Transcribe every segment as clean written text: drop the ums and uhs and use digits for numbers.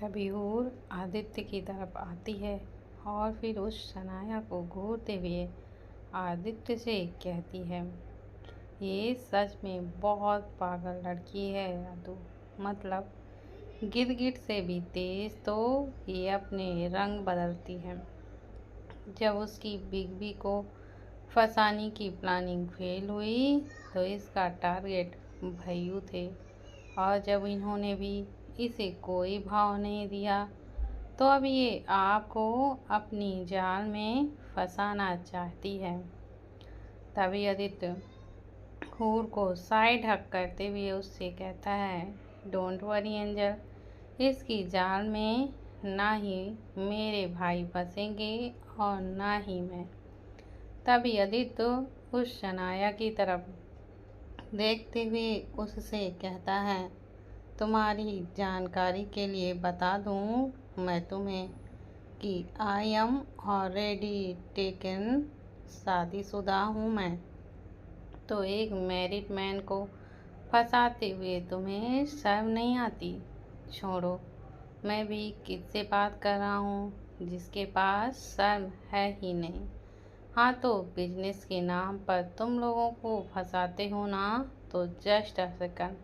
तभी हूर आदित्य की तरफ आती है और फिर उस शनाया को घूरते हुए आदित्य से कहती है, ये सच में बहुत पागल लड़की है यादू। मतलब गिरगिट से भी तेज तो ये अपने रंग बदलती है। जब उसकी बिग बी को फंसाने की प्लानिंग फेल हुई तो इसका टारगेट भैयू थे, और जब इन्होंने भी इसे कोई भाव नहीं दिया तो अब ये आपको अपनी जाल में फंसाना चाहती है। तभी आदित्य हूर को साइड हक करते हुए उससे कहता है, डोंट वरी एंजल, इसकी जाल में ना ही मेरे भाई फंसेंगे और ना ही मैं। तभी आदित्य उस शनाया की तरफ देखते हुए उससे कहता है, तुम्हारी जानकारी के लिए बता दूं मैं तुम्हें कि आई एम ऑलरेडी टेकन, शादीशुदा हूँ मैं। तो एक मैरिड मैन को फंसाते हुए तुम्हें शर्म नहीं आती? छोड़ो, मैं भी किससे बात कर रहा हूँ जिसके पास शर्म है ही नहीं। हाँ, तो बिजनेस के नाम पर तुम लोगों को फंसाते हो ना, तो जस्ट अ सेकंड।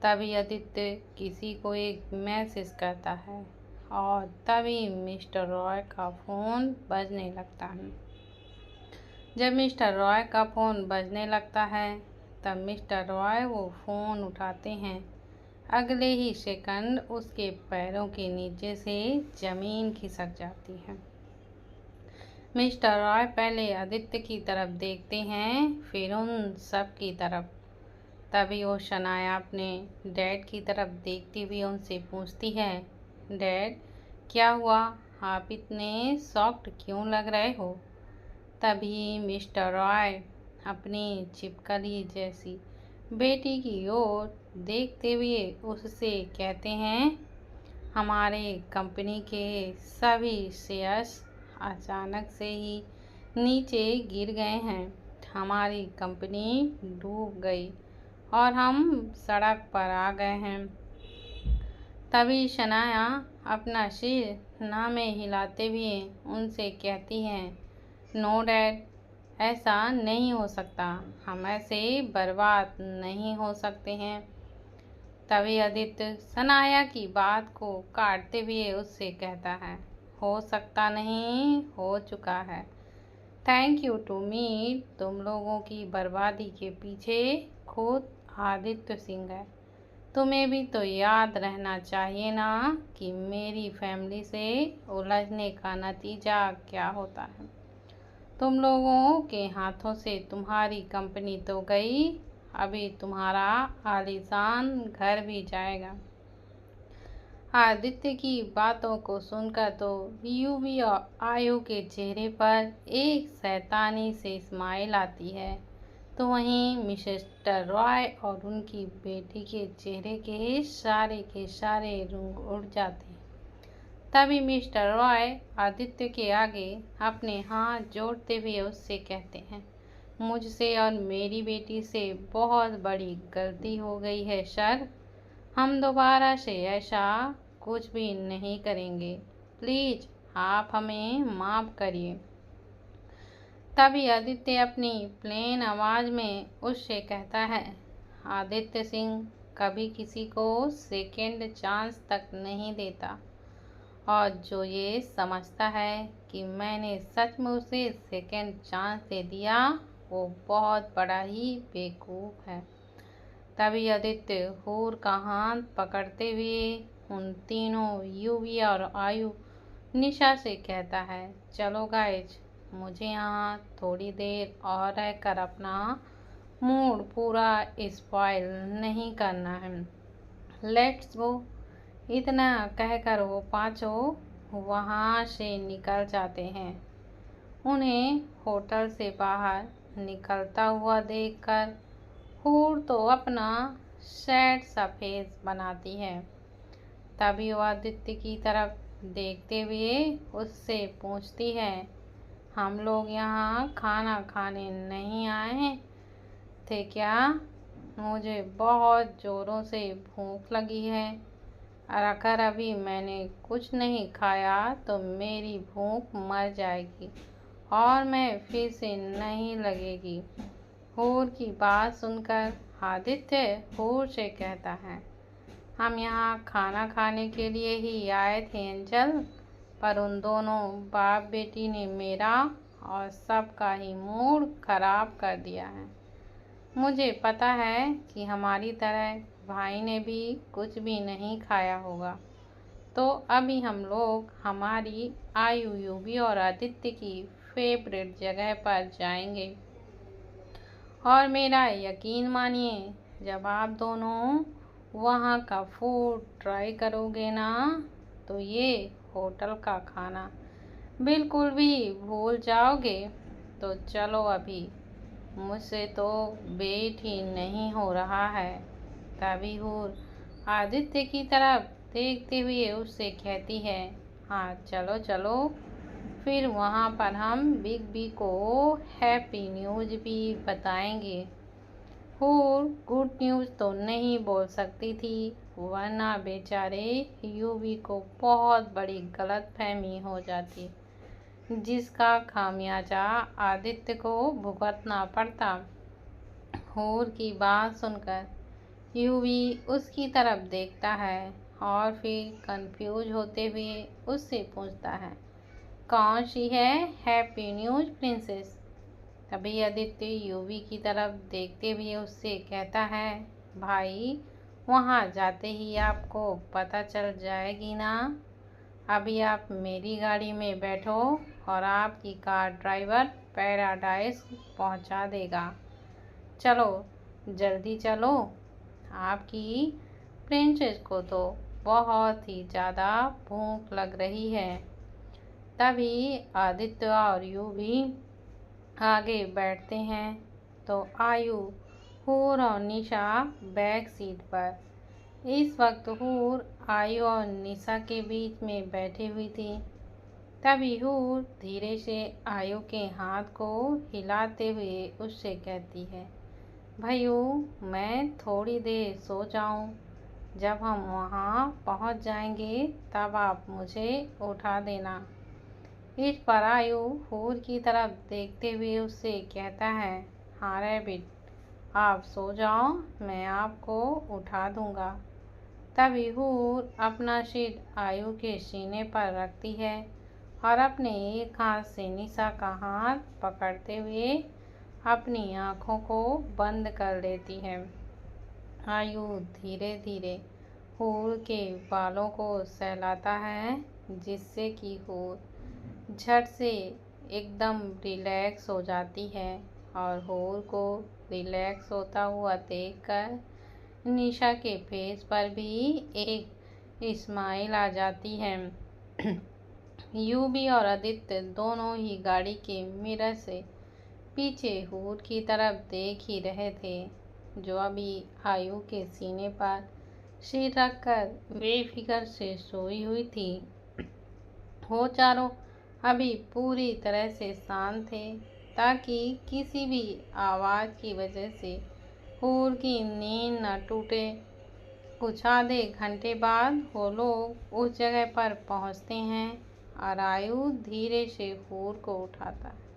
तभी आदित्य किसी को एक मैसेज करता है और तभी मिस्टर रॉय का फ़ोन बजने लगता है। जब मिस्टर रॉय का फ़ोन बजने लगता है तब मिस्टर रॉय वो फ़ोन उठाते हैं। अगले ही सेकंड उसके पैरों के नीचे से ज़मीन खिसक जाती है। मिस्टर रॉय पहले आदित्य की तरफ देखते हैं, फिर उन सब की तरफ। तभी वो शनाया अपने डैड की तरफ देखती हुई उनसे पूछती है, डैड क्या हुआ, आप इतने शॉक्ड क्यों लग रहे हो? तभी मिस्टर रॉय अपनी छिपकली जैसी बेटी की ओर देखते हुए उससे कहते हैं, हमारे कंपनी के सभी शेयर्स अचानक से ही नीचे गिर गए हैं। हमारी कंपनी डूब गई और हम सड़क पर आ गए हैं। तभी शनाया अपना सिर ना में हिलाते हुए उनसे कहती है, नो डैड, ऐसा नहीं हो सकता, हम ऐसे बर्बाद नहीं हो सकते हैं। तभी आदित्य शनाया की बात को काटते हुए उससे कहता है, हो सकता नहीं, हो चुका है। थैंक यू टू मी, तुम लोगों की बर्बादी के पीछे खुद आदित्य सिंह है। तुम्हें भी तो याद रहना चाहिए ना कि मेरी फैमिली से उलझने का नतीजा क्या होता है। तुम लोगों के हाथों से तुम्हारी कंपनी तो गई, अभी तुम्हारा आलीशान घर भी जाएगा। आदित्य की बातों को सुनकर तो यूवी और आयु के चेहरे पर एक शैतानी से स्माइल आती है, तो वहीं मिस्टर रॉय और उनकी बेटी के चेहरे के सारे रंग उड़ जाते हैं। तभी मिस्टर रॉय आदित्य के आगे अपने हाथ जोड़ते हुए उससे कहते हैं, मुझसे और मेरी बेटी से बहुत बड़ी गलती हो गई है सर, हम दोबारा से ऐसा कुछ भी नहीं करेंगे, प्लीज़ आप हमें माफ़ करिए। तभी आदित्य अपनी प्लेन आवाज़ में उससे कहता है, आदित्य सिंह कभी किसी को सेकेंड चांस तक नहीं देता, और जो ये समझता है कि मैंने सच में उसे सेकेंड चांस दे दिया वो बहुत बड़ा ही बेवकूफ़ है। तभी आदित्य हूर का हाथ पकड़ते हुए उन तीनों यूवी और आयु निशा से कहता है, चलो गाइज, मुझे यहाँ थोड़ी देर और रहकर अपना मूड पूरा स्पॉइल नहीं करना है, लेट्स गो। इतना कहकर वो पांचों वहाँ से निकल जाते हैं। उन्हें होटल से बाहर निकलता हुआ देखकर हूर तो अपना सैड सा फेस बनाती है। तभी वो आदित्य की तरफ देखते हुए उससे पूछती है, हम लोग यहाँ खाना खाने नहीं आए थे क्या? मुझे बहुत ज़ोरों से भूख लगी है, अगर अभी मैंने कुछ नहीं खाया तो मेरी भूख मर जाएगी और मैं फिर से नहीं लगेगी। हूर की बात सुनकर आदित्य हूर से कहता है, हम यहाँ खाना खाने के लिए ही आए थे एंजल, पर उन दोनों बाप बेटी ने मेरा और सबका ही मूड खराब कर दिया है। मुझे पता है कि हमारी तरह भाई ने भी कुछ भी नहीं खाया होगा, तो अभी हम लोग हमारी आयु, यूवी और आदित्य की फेवरेट जगह पर जाएंगे। और मेरा यकीन मानिए, जब आप दोनों वहाँ का फूड ट्राई करोगे ना, तो ये होटल का खाना बिल्कुल भी भूल जाओगे। तो चलो अभी, मुझसे तो वेट ही नहीं हो रहा है। तभी हूर आदित्य की तरफ देखते हुए उससे कहती है, हाँ चलो चलो, फिर वहाँ पर हम बिग बी को हैप्पी न्यूज़ भी बताएंगे। हूर गुड न्यूज़ तो नहीं बोल सकती थी, वरना बेचारे यूवी को बहुत बड़ी गलतफहमी हो जाती, जिसका खामियाजा आदित्य को भुगतना पड़ता। हूर की बात सुनकर यूवी उसकी तरफ देखता है और फिर कंफ्यूज होते हुए उससे पूछता है, कौन सी है हैप्पी न्यूज़ प्रिंसेस? तभी आदित्य यूवी की तरफ देखते हुए उससे कहता है, भाई वहाँ जाते ही आपको पता चल जाएगी ना। अभी आप मेरी गाड़ी में बैठो और आपकी कार ड्राइवर पैराडाइज पहुँचा देगा। चलो जल्दी चलो, आपकी प्रिंसेस को तो बहुत ही ज़्यादा भूख लग रही है। तभी आदित्य और यूवी आगे बैठते हैं तो आयु, हूर और निशा बैक सीट पर। इस वक्त हूर आयु और निशा के बीच में बैठी हुई थी। तभी हूर धीरे से आयु के हाथ को हिलाते हुए उससे कहती है, भैयू मैं थोड़ी देर सो जाऊं, जब हम वहां पहुंच जाएंगे तब आप मुझे उठा देना। इस पर आयु हूर की तरफ देखते हुए उससे कहता है, हाँ रैबिट, आप सो जाओ, मैं आपको उठा दूंगा। तभी हूर अपना सिर आयु के सीने पर रखती है और अपने एक हाथ से निशा का हाथ पकड़ते हुए अपनी आँखों को बंद कर लेती है। आयु धीरे धीरे हूर के बालों को सहलाता है, जिससे कि हूर झट से एकदम रिलैक्स हो जाती है। और हूर को रिलैक्स होता हुआ देखकर निशा के फेस पर भी एक स्माइल आ जाती है। यूवी और आदित्य दोनों ही गाड़ी के मिरर से पीछे हूर की तरफ देख ही रहे थे, जो अभी आयु के सीने पर सिर रखकर बेफिक्र से सोई हुई थी। वो चारों अभी पूरी तरह से शांत थे, ताकि किसी भी आवाज़ की वजह से हूर की नींद न टूटे। कुछ आधे घंटे बाद वो लोग उस जगह पर पहुंचते हैं और आयु धीरे से हूर को उठाता है।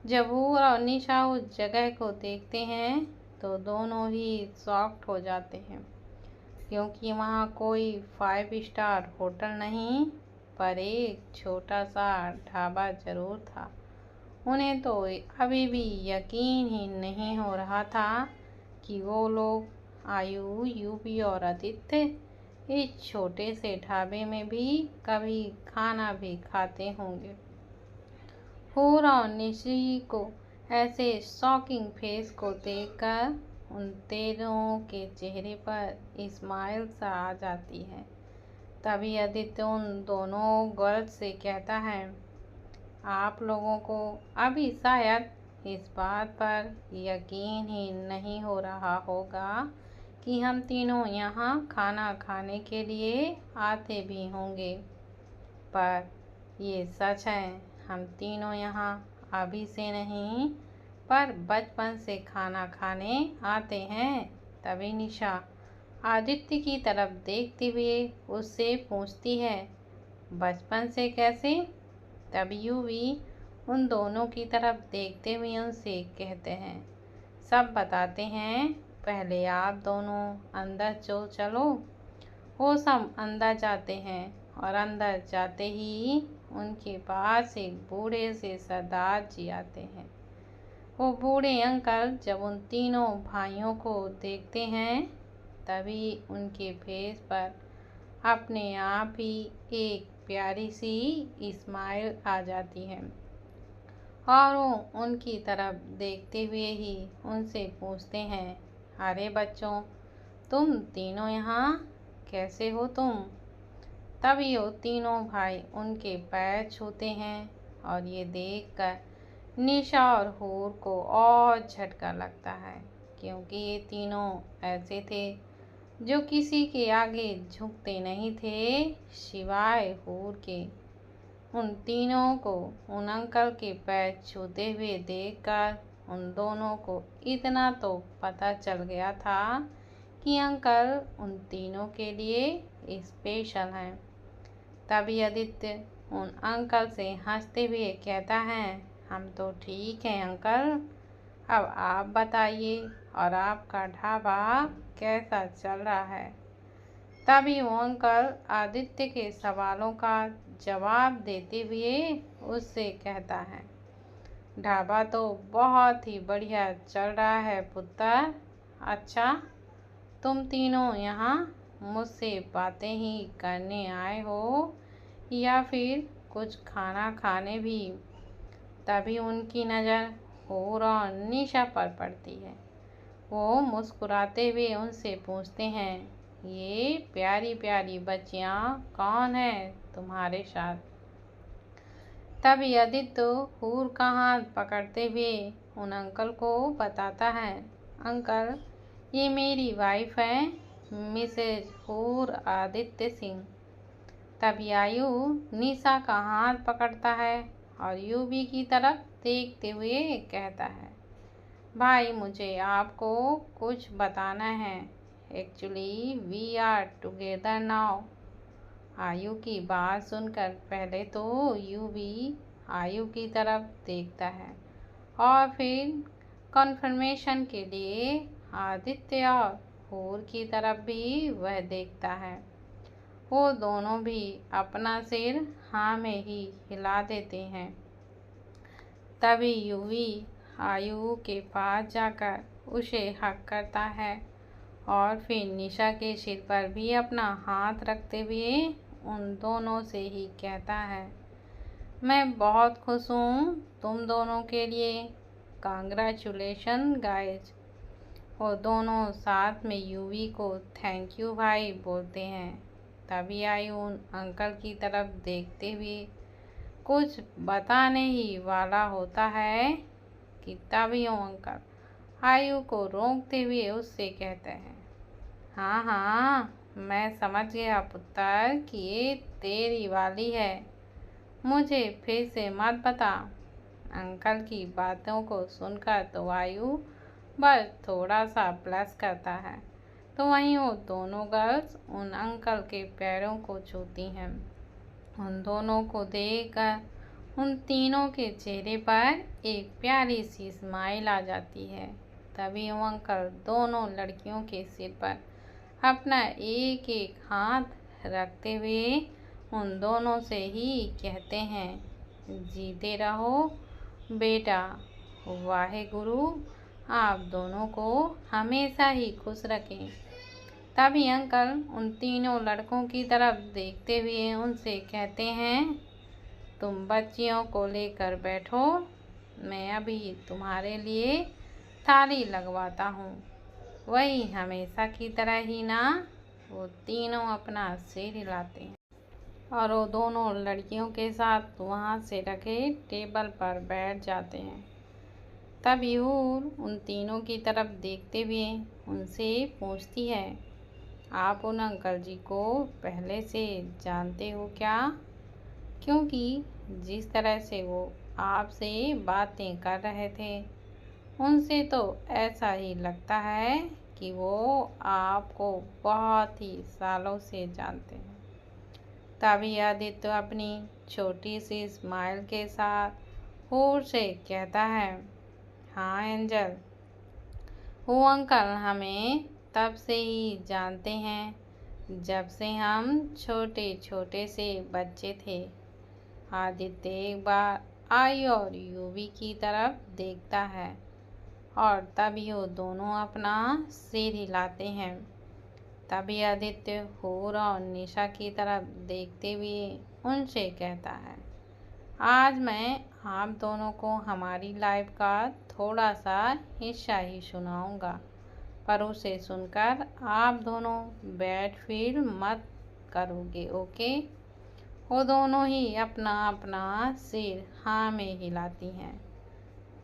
जब हूर और निशा उस जगह को देखते हैं तो दोनों ही शॉक्ड हो जाते हैं, क्योंकि वहाँ कोई 5 स्टार होटल नहीं, पर एक छोटा सा ढाबा जरूर था। उन्हें तो अभी भी यकीन ही नहीं हो रहा था कि वो लोग आयु, यूवी और आदित्य इस छोटे से ढाबे में भी कभी खाना भी खाते होंगे। हूर और निशी को ऐसे शॉकिंग फेस को देखकर उन तीनों के चेहरे पर स्माइल सा आ जाती है। तभी आदित्य उन दोनों गर्ल्स से कहता है, आप लोगों को अभी शायद इस बात पर यकीन ही नहीं हो रहा होगा कि हम तीनों यहाँ खाना खाने के लिए आते भी होंगे, पर ये सच है, हम तीनों यहाँ अभी से नहीं पर बचपन से खाना खाने आते हैं। तभी निशा आदित्य की तरफ देखते हुए उससे पूछती है, बचपन से कैसे? तब यूवी उन दोनों की तरफ देखते हुए उनसे कहते हैं, सब बताते हैं, पहले आप दोनों अंदर चलो। वो सब अंदर जाते हैं और अंदर जाते ही उनके पास एक बूढ़े से सरदार जी आते हैं। वो बूढ़े अंकल जब उन तीनों भाइयों को देखते हैं तभी उनके फेस पर अपने आप ही एक प्यारी सी स्माइल आ जाती है और वो उनकी तरफ देखते हुए ही उनसे पूछते हैं, अरे बच्चों, तुम तीनों यहाँ कैसे हो तुम? तभी वो तीनों भाई उनके पैर छूते हैं और ये देखकर निशा और हूर को और झटका लगता है, क्योंकि ये तीनों ऐसे थे जो किसी के आगे झुकते नहीं थे सिवाय हूर के। उन तीनों को उन अंकल के पैर छूते हुए देखकर उन दोनों को इतना तो पता चल गया था कि अंकल उन तीनों के लिए स्पेशल हैं। तभी आदित्य उन अंकल से हंसते हुए कहता है, हम तो ठीक हैं अंकल, अब आप बताइए और आपका ढाबा कैसा चल रहा है? तभी वो अंकल आदित्य के सवालों का जवाब देते हुए उससे कहता है, ढाबा तो बहुत ही बढ़िया चल रहा है पुत्र। अच्छा, तुम तीनों यहाँ मुझसे बातें ही करने आए हो या फिर कुछ खाना खाने भी? तभी उनकी नज़र हूर और निशा पर पड़ती है। वो मुस्कुराते हुए उनसे पूछते हैं, ये प्यारी प्यारी बच्चियाँ कौन है तुम्हारे साथ? तभी आदित्य हूर का हाथ पकड़ते हुए उन अंकल को बताता है, अंकल, ये मेरी वाइफ है मिसेज हूर आदित्य सिंह। तभी आयु निशा का हाथ पकड़ता है और यूवी की तरफ देखते हुए कहता है, भाई मुझे आपको कुछ बताना है। Actually we are together now. आयु की बात सुनकर पहले तो यूवी आयु की तरफ देखता है और फिर कन्फर्मेशन के लिए आदित्य और हूर की तरफ भी वह देखता है। वो दोनों भी अपना सिर हाँ में ही हिला देते हैं। तभी यूवी आयु के पास जाकर उसे हक करता है और फिर निशा के सिर पर भी अपना हाथ रखते हुए उन दोनों से ही कहता है, मैं बहुत खुश हूँ तुम दोनों के लिए। Congratulation guys. वो दोनों साथ में यूवी को थैंक यू भाई बोलते हैं। तभी आयु उन अंकल की तरफ देखते हुए कुछ बताने ही वाला होता है कि तभी वो अंकल आयु को रोकते हुए उससे कहते हैं, हाँ हाँ, मैं समझ गया पुत्र कि ये तेरी वाली है, मुझे फिर से मत बता। अंकल की बातों को सुनकर तो आयु बस थोड़ा सा प्लस करता है, तो वहीं वो दोनों गर्ल्स उन अंकल के पैरों को छूती हैं। उन दोनों को देखकर उन तीनों के चेहरे पर एक प्यारी सी स्माइल आ जाती है। तभी वो अंकल दोनों लड़कियों के सिर पर अपना एक एक हाथ रखते हुए उन दोनों से ही कहते हैं, जीते रहो बेटा, वाहे गुरु आप दोनों को हमेशा ही खुश रखें। तभी अंकल उन तीनों लड़कों की तरफ देखते हुए उनसे कहते हैं, तुम बच्चियों को लेकर बैठो, मैं अभी तुम्हारे लिए थाली लगवाता हूँ। वही हमेशा की तरह ही ना, वो तीनों अपना सिर हिलाते हैं और वो दोनों लड़कियों के साथ वहाँ से रखे टेबल पर बैठ जाते हैं। तब हूर उन तीनों की तरफ देखते हुए उनसे पूछती है, आप उन अंकल जी को पहले से जानते हो क्या? क्योंकि जिस तरह से वो आपसे बातें कर रहे थे उनसे तो ऐसा ही लगता है कि वो आपको बहुत ही सालों से जानते हैं। तभी आदित्य अपनी छोटी सी स्माइल के साथ हूर से कहता है, हाँ एंजल, वो अंकल हमें तब से ही जानते हैं जब से हम छोटे छोटे से बच्चे थे। आदित्य एक बार आई और यूवी की तरफ देखता है और तभी वो दोनों अपना सिर हिलाते हैं। तभी आदित्य हूर और निशा की तरफ देखते हुए उनसे कहता है, आज मैं आप दोनों को हमारी लाइफ का थोड़ा सा हिस्सा ही सुनाऊंगा, पर उसे सुनकर आप दोनों बैड फील मत करोगे, ओके। वो दोनों ही अपना अपना सिर हाँ में हिलाती हैं।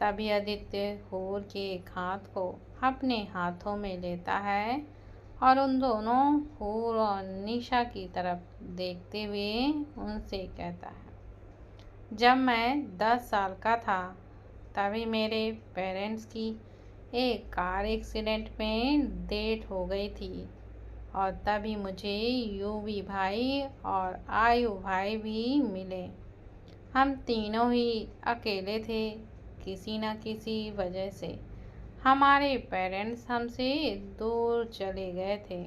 तभी आदित्य हूर के एक हाथ को अपने हाथों में लेता है और उन दोनों हूर और निशा की तरफ देखते हुए उनसे कहता है, जब मैं 10 साल का था तभी मेरे पेरेंट्स की एक कार एक्सीडेंट में डेथ हो गई थी और तभी मुझे यूवी भाई और आयु भाई भी मिले। हम तीनों ही अकेले थे। किसी न किसी वजह से हमारे पेरेंट्स हमसे दूर चले गए थे।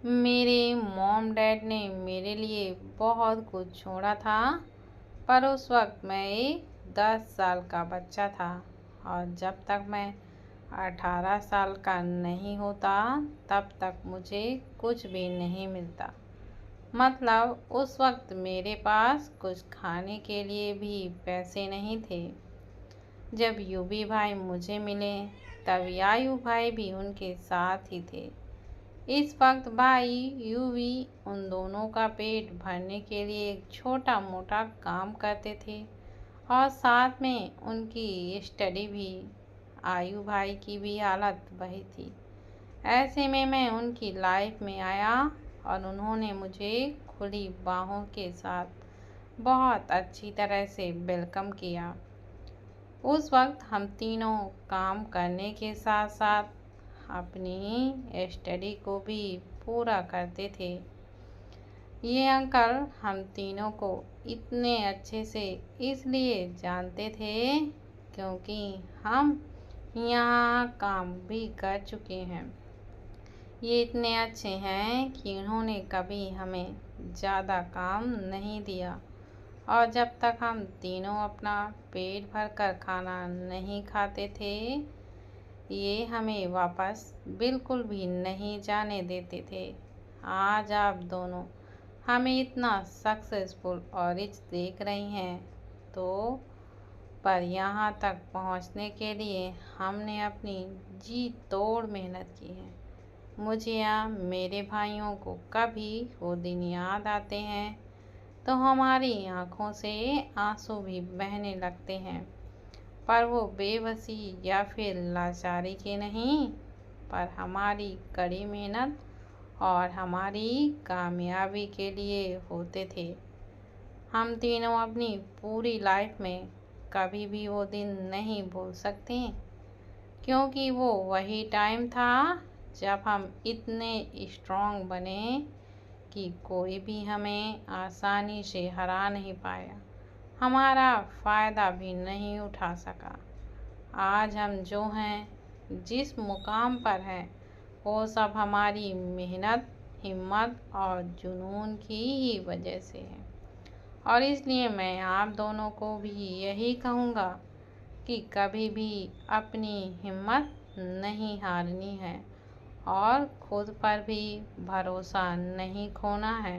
मेरे मॉम डैड ने मेरे लिए बहुत कुछ छोड़ा था, पर उस वक्त मैं एक 10 साल का बच्चा था और जब तक मैं 18 साल का नहीं होता तब तक मुझे कुछ भी नहीं मिलता। मतलब उस वक्त मेरे पास कुछ खाने के लिए भी पैसे नहीं थे। जब यूवी भाई मुझे मिले तब आयु भाई भी उनके साथ ही थे। इस वक्त भाई यूवी उन दोनों का पेट भरने के लिए एक छोटा मोटा काम करते थे और साथ में उनकी स्टडी भी। आयु भाई की भी हालत वही थी। ऐसे में मैं उनकी लाइफ में आया और उन्होंने मुझे खुली बाहों के साथ बहुत अच्छी तरह से वेलकम किया। उस वक्त हम तीनों काम करने के साथ साथ अपनी स्टडी को भी पूरा करते थे। ये अंकल हम तीनों को इतने अच्छे से इसलिए जानते थे क्योंकि हम यहाँ काम भी कर चुके हैं। ये इतने अच्छे हैं कि उन्होंने कभी हमें ज़्यादा काम नहीं दिया और जब तक हम तीनों अपना पेट भरकर खाना नहीं खाते थे ये हमें वापस बिल्कुल भी नहीं जाने देते थे। आज आप दोनों हमें इतना सक्सेसफुल और रिच देख रही हैं तो पर यहाँ तक पहुँचने के लिए हमने अपनी जी तोड़ मेहनत की है। मुझे या मेरे भाइयों को कभी वो दिन याद आते हैं तो हमारी आँखों से आंसू भी बहने लगते हैं, पर वो बेबसी या फिर लाचारी के नहीं, पर हमारी कड़ी मेहनत और हमारी कामयाबी के लिए होते थे। हम तीनों अपनी पूरी लाइफ में कभी भी वो दिन नहीं भूल सकते क्योंकि वो वही टाइम था जब हम इतने स्ट्रॉन्ग बने कि कोई भी हमें आसानी से हरा नहीं पाया, हमारा फ़ायदा भी नहीं उठा सका। आज हम जो हैं, जिस मुकाम पर हैं, वो सब हमारी मेहनत, हिम्मत और जुनून की ही वजह से है। और इसलिए मैं आप दोनों को भी यही कहूँगा कि कभी भी अपनी हिम्मत नहीं हारनी है और खुद पर भी भरोसा नहीं खोना है।